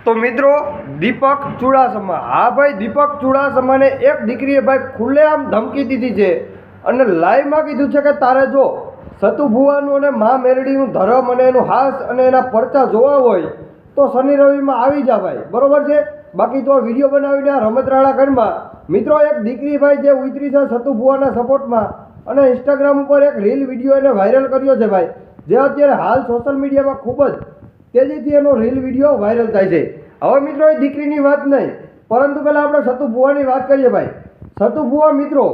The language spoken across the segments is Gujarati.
તો મિત્રો દીપક ચુડાસમા, હા ભાઈ, દીપક ચુડાસમાને એક દીકરીએ ભાઈ ખુલ્લેઆમ ધમકી દીધી છે અને લાઈવમાં કીધું છે કે તારે જો સતુ ભુવાનું અને મા મેરડીનું ધર્મ અને એનું હાસ અને એના પરચા જોવા હોય તો શનિ રવિમાં આવી જા ભાઈ, બરોબર છે. બાકી તો વિડીયો બનાવીને આ રમતરાળા ઘરમાં મિત્રો એક દીકરી ભાઈ જે ઉતરી છે સતુ ભુવાના સપોર્ટમાં અને ઇન્સ્ટાગ્રામ ઉપર એક રીલ વિડીયો એને વાયરલ કર્યો છે ભાઈ, જે અત્યારે હાલ સોશિયલ મીડિયામાં ખૂબ જ તેજીથી એનો રીલ વિડીયો વાયરલ થાય છે. હવે મિત્રો એ દીકરીની વાત નહીં, પરંતુ પહેલાં આપણે સતુ ભુવાની વાત કરીએ ભાઈ. સતુ ભુવા મિત્રો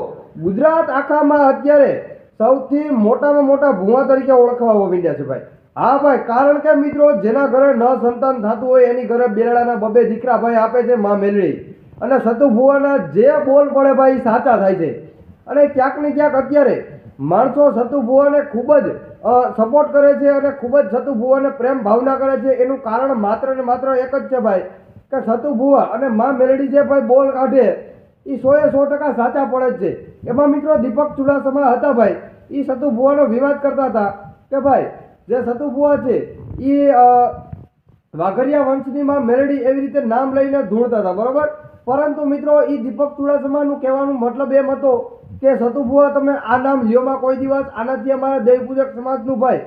ગુજરાત આખામાં અત્યારે સૌથી મોટામાં મોટા ભુવા તરીકે ઓળખવા માંડ્યા છે ભાઈ. હા ભાઈ, કારણ કે મિત્રો જેના ઘરે ન સંતાન થતું હોય એની ઘરે બેરડાના બબે દીકરા ભાઈ આપે છે મા મેલડી, અને સતુ ભુવાના જે બોલ પડે ભાઈ સાચા થાય છે. અને ક્યાંક ને ક્યાંક અત્યારે માણસો સતુ ભુવાને ખૂબ જ સપોર્ટ કરે છે અને ખૂબ જ સતુ ભુવાને પ્રેમ ભાવના કરે છે. એનું કારણ માત્ર ને માત્ર એક જ છે ભાઈ, કે સતુ ભુવા અને મા મેલડી જે ભાઈ બોલ કાઢે એ 100% સાચા પડે જ છે. એમાં મિત્રો દીપક ચુડાસમા હતા ભાઈ, એ સતુ ભુવાનો વિવાદ કરતા હતા કે ભાઈ જે સતુ ભુવા છે એ વાઘરિયા વંશની માં મેલડી એવી રીતે નામ લઈને ધૂણતા હતા, બરોબર. પરંતુ મિત્રો એ દીપક ચુડાસમાનું કહેવાનું મતલબ એમ હતો કે સતુ ભુવા તમે આ નામ લ્યોમાં કોઈ દિવસ, આનાથી અમારા દેવપૂજક સમાજનું ભાઈ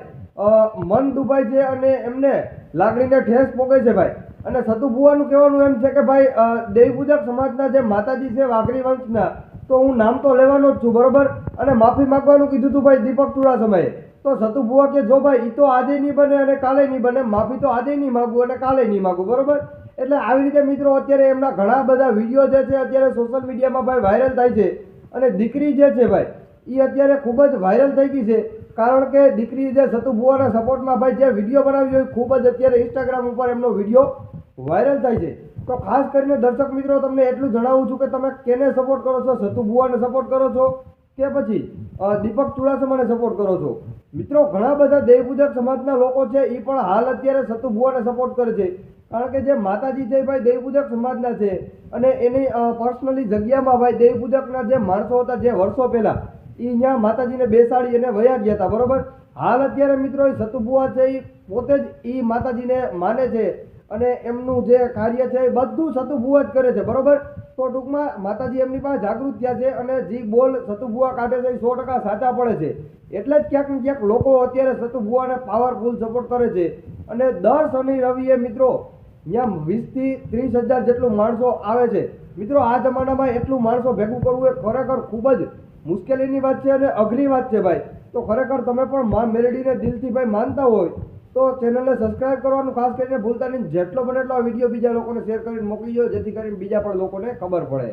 મન દુભાય છે અને એમને લાગણીને ઠેસ પોગે છે ભાઈ. અને સતુ ભુવાનું કહેવાનું એમ છે કે ભાઈ દેવપૂજક સમાજના જે માતાજી છે વાઘરી વંશના, તો હું નામ તો લેવાનો જ છું, બરોબર. અને માફી માંગવાનું કીધું હતું ભાઈ દીપક ચુડાસમાએ. તો સતુ ભુવા કે જો ભાઈ એ તો આજે નહીં બને અને કાલે નહીં બને, માફી તો આજે નહીં માગું અને કાલે નહીં માગું, બરોબર. એટલે આવી રીતે મિત્રો અત્યારે એમના ઘણા બધા વિડીયો જે છે અત્યારે સોશિયલ મીડિયામાં ભાઈ વાયરલ થાય છે. અને દીકરી જે છે ભાઈ એ અત્યારે ખૂબ જ વાયરલ થઈ ગઈ છે, કારણ કે દીકરી જે સતુ ભુવાના સપોર્ટમાં ભાઈ જે વિડીયો બનાવ્યો એ ખૂબ જ અત્યારે ઇન્સ્ટાગ્રામ ઉપર એમનો વિડીયો વાયરલ થાય છે. તો ખાસ કરીને દર્શક મિત્રો તમને એટલું જણાવું છું કે તમે કેને સપોર્ટ કરો છો, સતુ ભુવાને સપોર્ટ કરો છો કે પછી દીપક ચુડાસમાને સપોર્ટ કરો છો. મિત્રો ઘણા બધા દેવપૂજક સમાજના લોકો છે એ પણ હાલ અત્યારે સતુ ભુવાને સપોર્ટ કરે છે, કારણ કે જે માતાજી છે ભાઈ દેવપૂજક સમાજના છે અને એની પર્સનલી જગ્યામાં ભાઈ દેવપૂજકના જે માણસો હતા જે વર્ષો પહેલાં એ અહીંયા માતાજીને બેસાડી અને વયા ગયા હતા, બરોબર. હાલ અત્યારે મિત્રો એ સતુ ભુવા છે એ પોતે જ એ માતાજીને માને છે અને એમનું જે કાર્ય છે એ બધું સતુ ભુવા જ કરે છે, બરોબર. તો ટૂંકમાં માતાજી એમની પાસે જાગૃત થયા છે અને જે બોલ સતુ ભુવા કાઢે છે એ 100% સાચા પડે છે. એટલે જ ક્યાંક ને ક્યાંક લોકો અત્યારે સતુ ભુવાને પાવરફુલ સપોર્ટ કરે છે. અને દર શનિ રવિએ મિત્રો ત્યાં 20 થી 30 હજાર જેટલું માણસો આવે છે. મિત્રો આ જમાનામાં એટલું માણસો ભેગું કરવું એ ખરેખર ખૂબ જ મુશ્કેલીની વાત છે અને અઘરી વાત છે ભાઈ. તો ખરેખર તમે પણ મા મેલડીને દિલથી ભાઈ માનતા હોય તો ચેનલને સબસ્ક્રાઇબ કરવાનું ખાસ કરીને ભૂલતા નહીં. જેટલો બને એટલો આ વિડીયો બીજા લોકોને શેર કરીને મોકલી દો, જેથી કરીને બીજા પણ લોકોને ખબર પડે.